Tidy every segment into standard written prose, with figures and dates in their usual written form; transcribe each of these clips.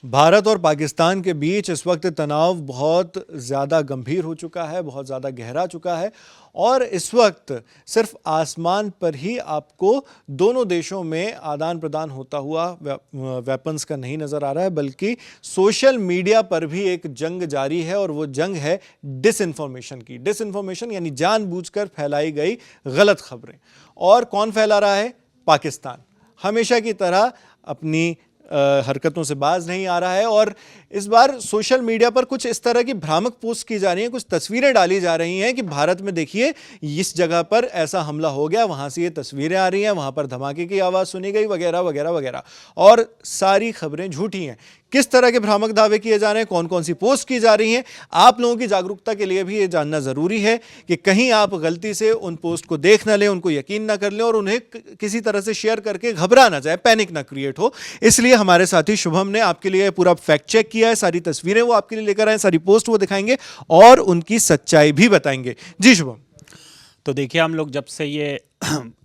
भारत और पाकिस्तान के बीच इस वक्त तनाव बहुत ज़्यादा गंभीर हो चुका है, बहुत ज़्यादा गहरा चुका है और इस वक्त सिर्फ आसमान पर ही आपको दोनों देशों में आदान प्रदान होता हुआ वेपन्स का नहीं नज़र आ रहा है, बल्कि सोशल मीडिया पर भी एक जंग जारी है और वो जंग है डिसइंफॉर्मेशन की। डिसइंफॉर्मेशन यानी जानबूझकर फैलाई गई गलत खबरें। और कौन फैला रहा है? पाकिस्तान हमेशा की तरह अपनी हरकतों से बाज नहीं आ रहा है और इस बार सोशल मीडिया पर कुछ इस तरह की भ्रामक पोस्ट की जा रही हैं, कुछ तस्वीरें डाली जा रही हैं कि भारत में देखिए इस जगह पर ऐसा हमला हो गया, वहां से ये तस्वीरें आ रही हैं, वहां पर धमाके की आवाज़ सुनी गई वगैरह वगैरह वगैरह, और सारी खबरें झूठी हैं। किस तरह के भ्रामक दावे किए जा रहे हैं, कौन कौन सी पोस्ट की जा रही हैं, आप लोगों की जागरूकता के लिए भी ये जानना ज़रूरी है कि कहीं आप गलती से उन पोस्ट को देख ना लें, उनको यकीन ना कर लें और उन्हें किसी तरह से शेयर करके घबरा ना जाए, पैनिक ना क्रिएट हो। इसलिए हमारे साथी शुभम ने आपके लिए पूरा फैक्ट चेक किया है, सारी तस्वीरें वो आपके लिए लेकर आए, सारी पोस्ट वो दिखाएंगे और उनकी सच्चाई भी बताएंगे। जी शुभम। तो देखिए, हम लोग जब से ये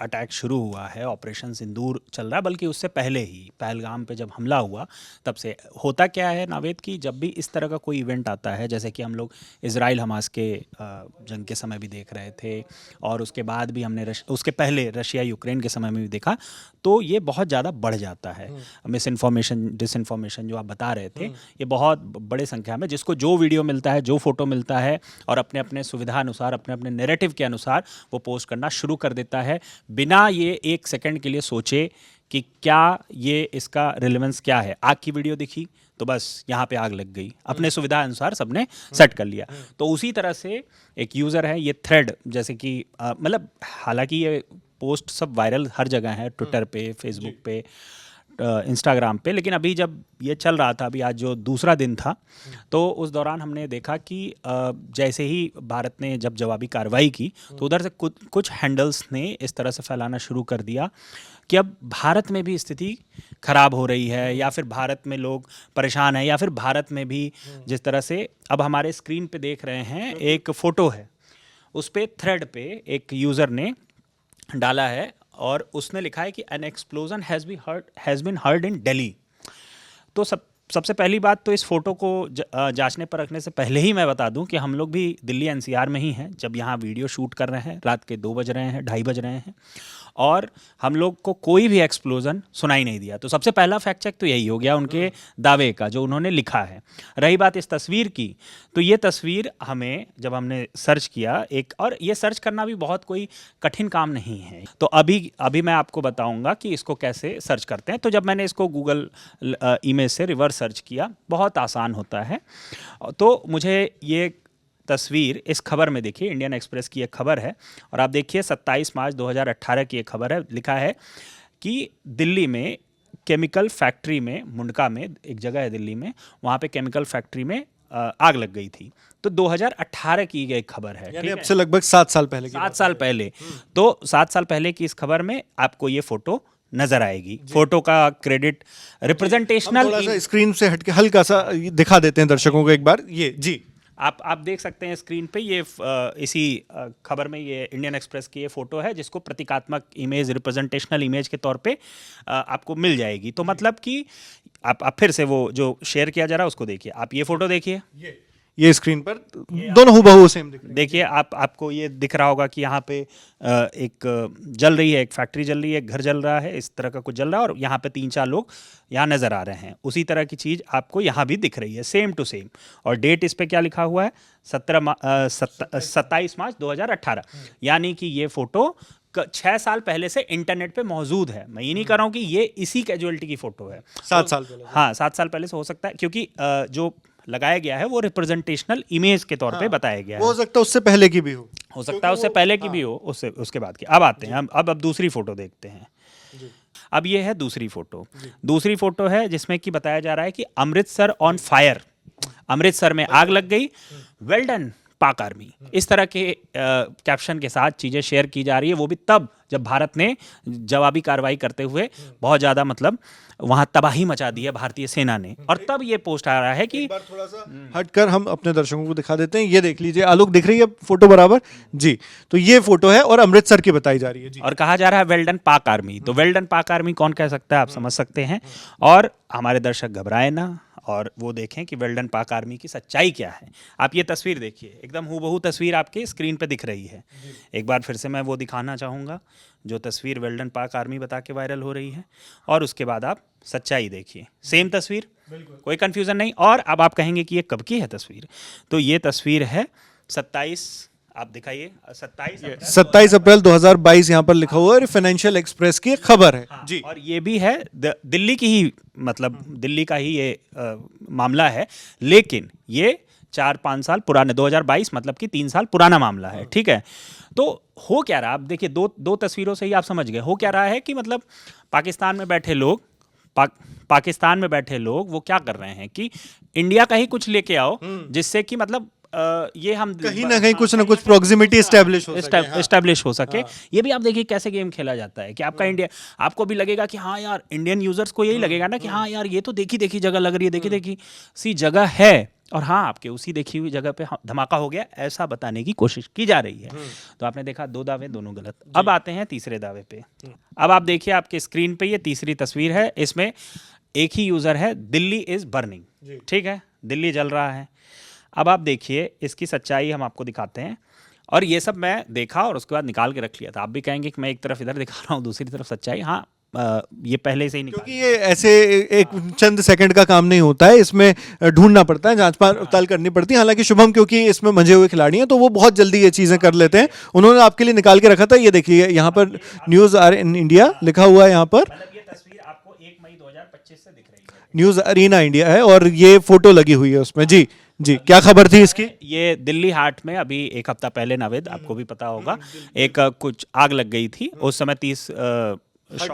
अटैक शुरू हुआ है, ऑपरेशन सिंदूर चल रहा है, बल्कि उससे पहले ही पहलगाम पे जब हमला हुआ तब से होता क्या है नावेद की, जब भी इस तरह का कोई इवेंट आता है, जैसे कि हम लोग इजराइल हमास के जंग के समय भी देख रहे थे और उसके बाद भी हमने उसके पहले रशिया यूक्रेन के समय में भी देखा, तो ये बहुत ज़्यादा बढ़ जाता है। मिस इन्फॉर्मेशन, डिसइन्फॉर्मेशन जो आप बता रहे थे, ये बहुत बड़े संख्या में, जिसको जो वीडियो मिलता है, जो फोटो मिलता है और अपने अपने सुविधा अनुसार, अपने अपने नैरेटिव के अनुसार वो पोस्ट करना शुरू कर देता है, बिना ये एक सेकंड के लिए सोचे कि क्या ये इसका रिलेवेंस क्या है। आग की वीडियो दिखी तो बस यहाँ पे आग लग गई, अपने सुविधा अनुसार सबने सेट कर लिया। तो उसी तरह से एक यूज़र है, ये थ्रेड, जैसे कि मतलब हालांकि ये पोस्ट सब वायरल हर जगह है, ट्विटर पे, फेसबुक पे, इंस्टाग्राम पे, लेकिन अभी जब ये चल रहा था, अभी आज जो दूसरा दिन था, तो उस दौरान हमने देखा कि जैसे ही भारत ने जब जवाबी कार्रवाई की तो उधर से कुछ हैंडल्स ने इस तरह से फैलाना शुरू कर दिया कि अब भारत में भी स्थिति खराब हो रही है, या फिर भारत में लोग परेशान हैं, या फिर भारत में भी जिस तरह से अब हमारे स्क्रीन पे देख रहे हैं, एक फ़ोटो है, उस पर थ्रेड पे एक यूज़र ने डाला है और उसने लिखा है कि an explosion has been heard in Delhi. तो सबसे पहली बात तो इस फोटो को जांचने पर रखने से पहले ही मैं बता दूं कि हम लोग भी दिल्ली एनसीआर में ही हैं जब यहाँ वीडियो शूट कर रहे हैं, रात के 2 बज रहे हैं, 2:30 बज रहे हैं, और हम लोग को कोई भी एक्सप्लोजन सुनाई नहीं दिया। तो सबसे पहला फैक्ट चेक तो यही हो गया उनके दावे का, जो उन्होंने लिखा है। रही बात इस तस्वीर की, तो ये तस्वीर हमें जब हमने सर्च किया, एक, और ये सर्च करना भी बहुत कोई कठिन काम नहीं है, तो अभी मैं आपको बताऊंगा कि इसको कैसे सर्च करते हैं। तो जब मैंने इसको गूगल इमेज से रिवर्स सर्च किया, बहुत आसान होता है, तो मुझे ये तस्वीर इस खबर में देखिए, इंडियन एक्सप्रेस की एक खबर है और आप देखिए 27 मार्च 2018 की एक खबर है। लिखा है कि दिल्ली में केमिकल फैक्ट्री में, मुंडका में एक जगह है दिल्ली में, वहाँ पे केमिकल फैक्ट्री में आग लग गई थी। तो 2018 की एक खबर है, यानी अब से लगभग 7 साल पहले की 7 साल पहले। तो 7 साल पहले की इस खबर में आपको ये फोटो नजर आएगी। फोटो का क्रेडिट रिप्रेजेंटेशनल, थोड़ा सा स्क्रीन से हटके हल्का सा दिखा देते हैं दर्शकों को एक बार, ये जी आप देख सकते हैं स्क्रीन पे, ये इसी खबर में ये इंडियन एक्सप्रेस की ये फ़ोटो है, जिसको प्रतीकात्मक इमेज, रिप्रेजेंटेशनल इमेज के तौर पे आपको मिल जाएगी। तो मतलब कि आप फिर से वो जो शेयर किया जा रहा है उसको देखिए, आप ये फ़ोटो देखिए, ये स्क्रीन पर दोनों हूबहू सेम दिख रहे हैं। देखिए, आपको ये दिख रहा होगा कि यहाँ पे एक जल रही है, एक फैक्ट्री जल रही है, एक घर जल रहा है, इस तरह का कुछ जल रहा है, और यहाँ पे 3-4 लोग यहाँ नज़र आ रहे हैं। उसी तरह की चीज़ आपको यहाँ भी दिख रही है, सेम टू सेम। और डेट इस पे क्या लिखा हुआ है? 27 मार्च 2018, यानी कि ये फ़ोटो 6 साल पहले से इंटरनेट पे मौजूद है। मैं ये नहीं कर रहा हूँ कि ये इसी कैजुअलिटी की फ़ोटो है, 7 साल पहले। हाँ, 7 साल पहले से हो सकता है, क्योंकि जो लगाया गया है वो रिप्रेजेंटेशनल इमेज के तौर पे बताया गया है। हो सकता है उससे पहले की भी हो सकता है उससे पहले की भी हो, उसके बाद की। अब आते हैं, अब दूसरी फोटो देखते हैं। अब ये है दूसरी फोटो है जिसमें कि बताया जा रहा है कि अमृतसर ऑन फायर, अमृतसर में आग लग गई, वेल डन पाक आर्मी, इस तरह के कैप्शन के साथ चीज़ें शेयर की जा रही है। वो भी तब जब भारत ने जवाबी कार्रवाई करते हुए बहुत ज़्यादा, मतलब वहाँ तबाही मचा दी है भारतीय सेना ने, और तब ये पोस्ट आ रहा है कि एक बार थोड़ा सा हटकर हम अपने दर्शकों को दिखा देते हैं। ये देख लीजिए, आलोक दिख रही है फोटो बराबर जी? तो ये फोटो है और अमृतसर की बताई जा रही है जी। और कहा जा रहा है वेल डन पाक आर्मी। तो वेल डन पाक आर्मी कौन कह सकता है, आप समझ सकते हैं। और हमारे दर्शक घबराए ना, और वो देखें कि वेल्डन पाक आर्मी की सच्चाई क्या है। आप ये तस्वीर देखिए, एकदम हूबहू तस्वीर आपके स्क्रीन पे दिख रही है। एक बार फिर से मैं वो दिखाना चाहूँगा जो तस्वीर वेल्डन पाक आर्मी बता के वायरल हो रही है, और उसके बाद आप सच्चाई देखिए, सेम तस्वीर, कोई कन्फ्यूज़न नहीं। और अब आप कहेंगे कि ये कब की है तस्वीर, तो ये तस्वीर है 27, आप दिखाइए, 27 अप्रैल 2022 यहाँ पर लिखा हुआ है, फाइनेंशियल एक्सप्रेस की एक खबर है। हाँ, जी। और ये भी है दिल्ली की ही, मतलब दिल्ली का ही ये मामला है, लेकिन ये 4-5 साल पुराने, 2022 मतलब कि 3 साल पुराना मामला है, ठीक है। तो हो क्या रहा, आप देखिए, दो तस्वीरों से ही आप समझ गए हो क्या रहा है कि मतलब पाकिस्तान में बैठे लोग, पाकिस्तान में बैठे लोग वो क्या कर रहे हैं कि इंडिया का ही कुछ लेके आओ, जिससे कि मतलब ये हम कहीं ना कहीं कुछ ना कुछ प्रॉक्सिमिटी एस्टेब्लिश हो सके। ये भी आप देखिए कैसे गेम खेला जाता है कि आपका इंडिया, आपको भी लगेगा कि हाँ यार, इंडियन यूजर्स को यही लगेगा ना कि हाँ यार, ये तो देखी देखी जगह लग रही है, देखी देखी सी जगह है, और हाँ आपके उसी देखी हुई जगह पे धमाका हो गया, ऐसा बताने की कोशिश की जा रही है। तो आपने देखा 2 दावे दोनों गलत। अब आते हैं तीसरे दावे पे। अब आप देखिए आपके स्क्रीन पे ये तीसरी तस्वीर है, इसमें एक ही यूजर है, दिल्ली इज बर्निंग, ठीक है, दिल्ली जल रहा है। अब आप देखिए इसकी सच्चाई हम आपको दिखाते हैं, और ये सब मैं देखा और उसके बाद निकाल के रख लिया था। आप भी कहेंगे कि मैं एक तरफ इधर दिखा रहा हूँ, दूसरी तरफ सच्चाई। हाँ, ये पहले से ही निकाल, क्योंकि ये ऐसे एक चंद सेकंड का काम नहीं होता है, इसमें ढूंढना पड़ता है, जांच पड़ताल करनी पड़ती है। हालांकि शुभम क्योंकि इसमें मंझे हुए खिलाड़ी हैं, तो वो बहुत जल्दी ये चीजें कर लेते हैं। उन्होंने आपके लिए निकाल के रखा था, ये देखिए यहाँ पर न्यूज आर इन इंडिया लिखा हुआ है, यहाँ पर मतलब ये तस्वीर आपको 1 मई 2025 से दिख रही है, न्यूज अरीना इंडिया है, और ये फोटो लगी हुई है उसमें। जी जी, क्या खबर थी इसकी? ये दिल्ली हाट में अभी 1 हफ्ता पहले, नावेद आपको भी पता होगा, एक कुछ आग लग गई थी। उस समय 30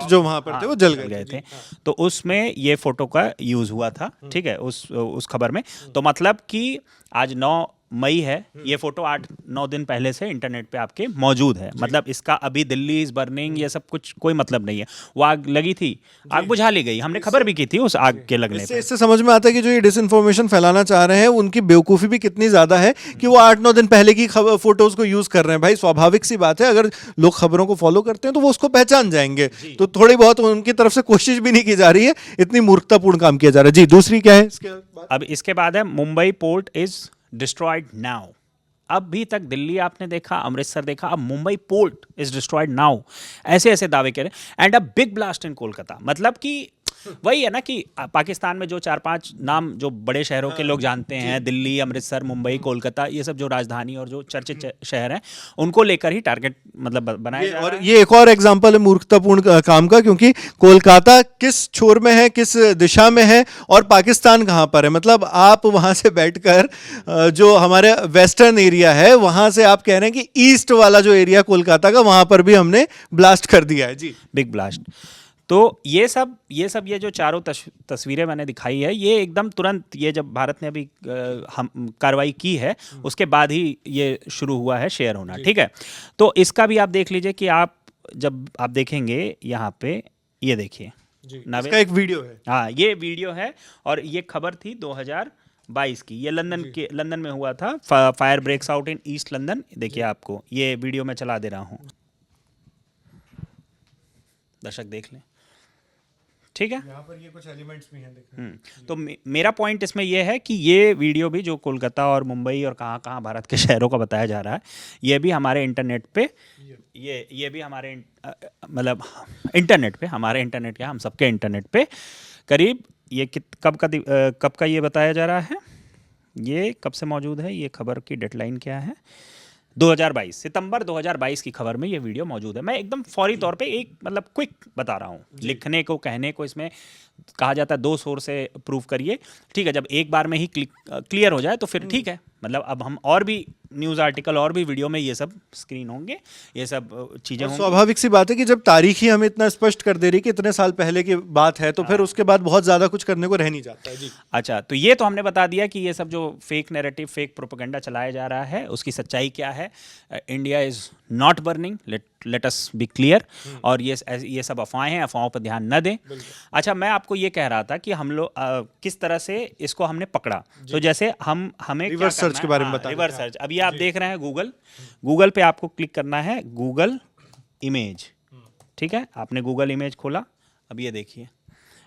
जो वहां पर थे वो जल गए थे। तो उसमें ये फोटो का यूज हुआ था, ठीक है, उस खबर में। तो मतलब कि आज 9 मई है, ये फोटो 8-9 दिन पहले से इंटरनेट पे आपके मौजूद है। मतलब इसका अभी दिल्ली इज बर्निंग ये सब कुछ कोई मतलब नहीं है। वो आग लगी थी, आग बुझा ली गई, हमने खबर भी की थी उस आग के लगने पे। इससे समझ में आता है कि जो ये डिसइंफॉर्मेशन फैलाना चाह रहे हैं उनकी बेवकूफ़ी भी कितनी ज़्यादा है कि वो 8-9 दिन पहले की फोटोज को यूज़ कर रहे हैं। भाई स्वाभाविक सी बात है, अगर लोग खबरों को फॉलो करते हैं तो वो उसको पहचान जाएंगे। तो थोड़ी बहुत उनकी तरफ से कोशिश भी नहीं की जा रही है, इतनी मूर्खतापूर्ण काम किया जा रहा है। जी, दूसरी क्या है इसके बाद? अब इसके बाद है Mumbai port is destroyed now. अभी तक दिल्ली आपने देखा, अमृतसर देखा, अब Mumbai port is destroyed now, ऐसे ऐसे दावे कर रहे हैं। And a big blast in Kolkata, मतलब कि वही है ना कि पाकिस्तान में जो 4-5 नाम जो बड़े शहरों के लोग जानते हैं, दिल्ली, अमृतसर, मुंबई, कोलकाता, ये सब जो राजधानी और जो चर्चित शहर हैं, उनको लेकर ही टारगेट मतलब बनाया जा रहा है। ये एक और एग्जांपल है मूर्खतापूर्ण काम का, क्योंकि कोलकाता किस छोर में है, किस दिशा में है, और पाकिस्तान कहाँ पर है। मतलब आप वहां से बैठकर जो हमारे वेस्टर्न एरिया है वहां से आप कह रहे हैं कि ईस्ट वाला जो एरिया कोलकाता का, वहां पर भी हमने ब्लास्ट कर दिया है। जी, बिग ब्लास्ट। तो ये सब ये जो चारों तस्वीरें मैंने दिखाई है, ये एकदम तुरंत, ये जब भारत ने अभी हम कार्रवाई की है उसके बाद ही ये शुरू हुआ है शेयर होना, ठीक है। तो इसका भी आप देख लीजिए कि आप जब आप देखेंगे यहाँ पे, ये देखिए इसका एक वीडियो है। हाँ, ये वीडियो है, और ये खबर थी 2022 की, ये लंदन में हुआ था। Fire breaks out in east London. देखिए आपको ये वीडियो मैं चला दे रहा हूँ, दर्शक देख लें, ठीक है। यहाँ पर ये कुछ एलिमेंट्स भी हैं तो मेरा पॉइंट इसमें यह है कि ये वीडियो भी जो कोलकाता और मुंबई और कहाँ कहाँ भारत के शहरों का बताया जा रहा है, ये भी हमारे इंटरनेट पे, ये भी हमारे मतलब इंटरनेट पे, हमारे इंटरनेट क्या, हम सबके इंटरनेट पे करीब ये कब का ये बताया जा रहा है, ये कब से मौजूद है, ये खबर की डेडलाइन क्या है, 2022 सितंबर 2022 की खबर में ये वीडियो मौजूद है। मैं एकदम फौरी तौर पे एक मतलब क्विक बता रहा हूँ, लिखने को कहने को इसमें कहा जाता है 2 सोर्स से प्रूव करिए, ठीक है। जब एक बार में ही क्लियर हो जाए तो फिर ठीक है, मतलब अब हम और भी न्यूज़ आर्टिकल और भी वीडियो में ये सब स्क्रीन होंगे, ये सब चीज़ें होंगी। स्वाभाविक सी बात है कि जब तारीख ही हमें इतना स्पष्ट कर दे रही कि इतने साल पहले की बात है, तो फिर उसके बाद बहुत ज़्यादा कुछ करने को रह नहीं जाता है। जी, अच्छा, तो ये तो हमने बता दिया कि ये सब जो फेक नैरेटिव, फेक प्रोपेगेंडा चलाया जा रहा है उसकी सच्चाई क्या है। India is not burning, let us B clear. और ये सब अफवाहें हैं, अफवाहों पर ध्यान न दें। अच्छा, मैं आपको ये कह रहा था कि हम लोग किस तरह से इसको हमने पकड़ा। तो जैसे हमें रिवर्स सर्च के बारे में बताएं। रिवर्स सर्च, अभी आप देख रहे हैं गूगल पे आपको क्लिक करना है, गूगल इमेज, ठीक है। आपने गूगल इमेज खोला, अब ये देखिए,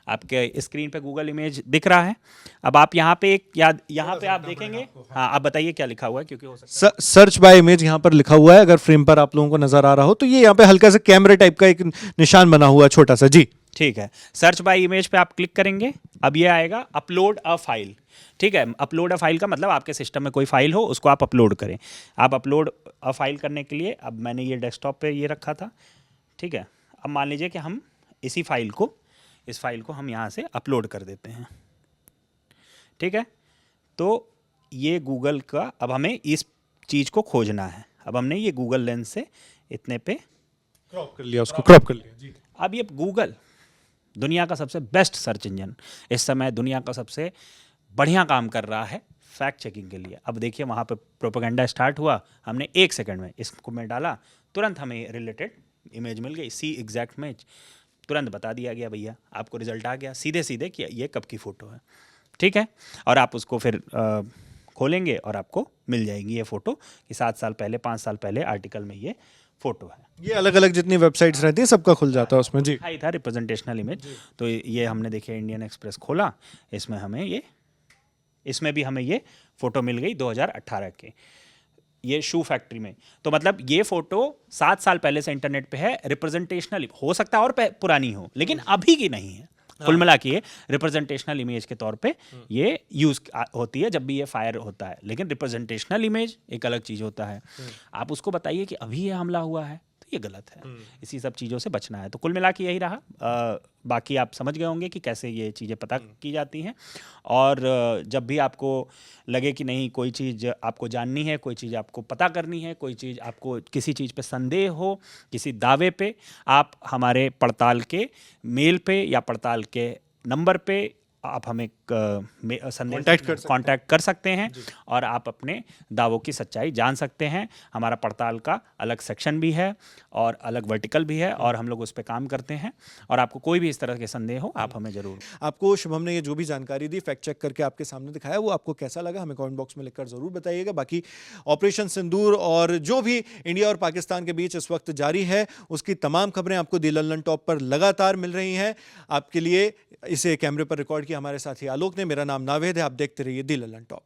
आपके स्क्रीन पे गूगल इमेज दिख रहा है। अब आप यहाँ पे यहाँ पे आप देखेंगे, हाँ आप बताइए क्या लिखा हुआ है, क्योंकि हो सकता है सर्च बाय इमेज यहाँ पर लिखा हुआ है, अगर फ्रेम पर आप लोगों को नजर आ रहा हो तो ये यहाँ पे हल्का सा कैमरे टाइप का एक निशान बना हुआ है छोटा सा। जी ठीक है, सर्च बाय इमेज पे आप क्लिक करेंगे। अब ये आएगा अपलोड अ फाइल। ठीक है, अपलोड अ फाइल का मतलब आपके सिस्टम में कोई फाइल हो उसको आप अपलोड करें। आप अपलोड अ फाइल करने के लिए, अब मैंने ये डेस्कटॉप पे ये रखा था। ठीक है, अब मान लीजिए कि हम इस फाइल को हम यहाँ से अपलोड कर देते हैं। ठीक है, तो ये गूगल का, अब हमें इस चीज़ को खोजना है। अब हमने ये गूगल लेंस से इतने पे क्रॉप कर लिया, उसको क्रॉप कर लिया। जी अब ये गूगल दुनिया का सबसे बेस्ट सर्च इंजन, इस समय दुनिया का सबसे बढ़िया काम कर रहा है फैक्ट चेकिंग के लिए। अब देखिए वहाँ पे प्रोपेगेंडा स्टार्ट हुआ, हमने 1 सेकंड में इसको में डाला, तुरंत हमें रिलेटेड इमेज मिल गई, सी एग्जैक्ट इमेज, तुरंत बता दिया गया भैया आपको रिजल्ट आ गया सीधे सीधे कि ये कब की फ़ोटो है। ठीक है, और आप उसको फिर खोलेंगे और आपको मिल जाएगी ये फ़ोटो कि 7 साल पहले 5 साल पहले आर्टिकल में ये फ़ोटो है। ये अलग अलग जितनी वेबसाइट्स रहती है सबका खुल जाता है उसमें। जी दिखाई था रिप्रेजेंटेशनल इमेज, तो ये हमने देखिए इंडियन एक्सप्रेस खोला, इसमें भी हमें ये फ़ोटो मिल गई 2018 के, ये शू फैक्ट्री में। तो मतलब ये फ़ोटो 7 साल पहले से इंटरनेट पे है, रिप्रेजेंटेशनल हो सकता है और पुरानी हो, लेकिन अभी की नहीं है। कुल मिला के ये रिप्रेजेंटेशनल इमेज के तौर पे ये यूज़ होती है जब भी ये फायर होता है, लेकिन रिप्रेजेंटेशनल इमेज एक अलग चीज़ होता है। आप उसको बताइए कि अभी ये हमला हुआ है, तो ये गलत है। इसी सब चीज़ों से बचना है। तो कुल मिला के यही रहा। बाकी आप समझ गए होंगे कि कैसे ये चीज़ें पता की जाती हैं। और जब भी आपको लगे कि नहीं कोई चीज़ आपको जाननी है, कोई चीज़ आपको पता करनी है, कोई चीज़ आपको किसी चीज़ पे संदेह हो, किसी दावे पे, आप हमारे पड़ताल के मेल पे या पड़ताल के नंबर पे आप हमें संदेश कांटेक्ट कर सकते हैं और आप अपने दावों की सच्चाई जान सकते हैं। हमारा पड़ताल का अलग सेक्शन भी है और अलग वर्टिकल भी है और हम लोग उस पर काम करते हैं। और आपको कोई भी इस तरह के संदेह हो आप हमें ज़रूर। आपको शुभम ने ये जो भी जानकारी दी, फैक्ट चेक करके आपके सामने दिखाया, वो आपको कैसा लगा हमें कमेंट बॉक्स में लिखकर ज़रूर बताइएगा। बाकी ऑपरेशन सिंदूर और जो भी इंडिया और पाकिस्तान के बीच इस वक्त जारी है उसकी तमाम खबरें आपको दी लल्लन टॉप पर लगातार मिल रही हैं। आपके लिए इसे कैमरे पर रिकॉर्ड किया हमारे साथी आलोक ने। मेरा नाम नावेद है, आप देखते रहिए दी लल्लन टॉप।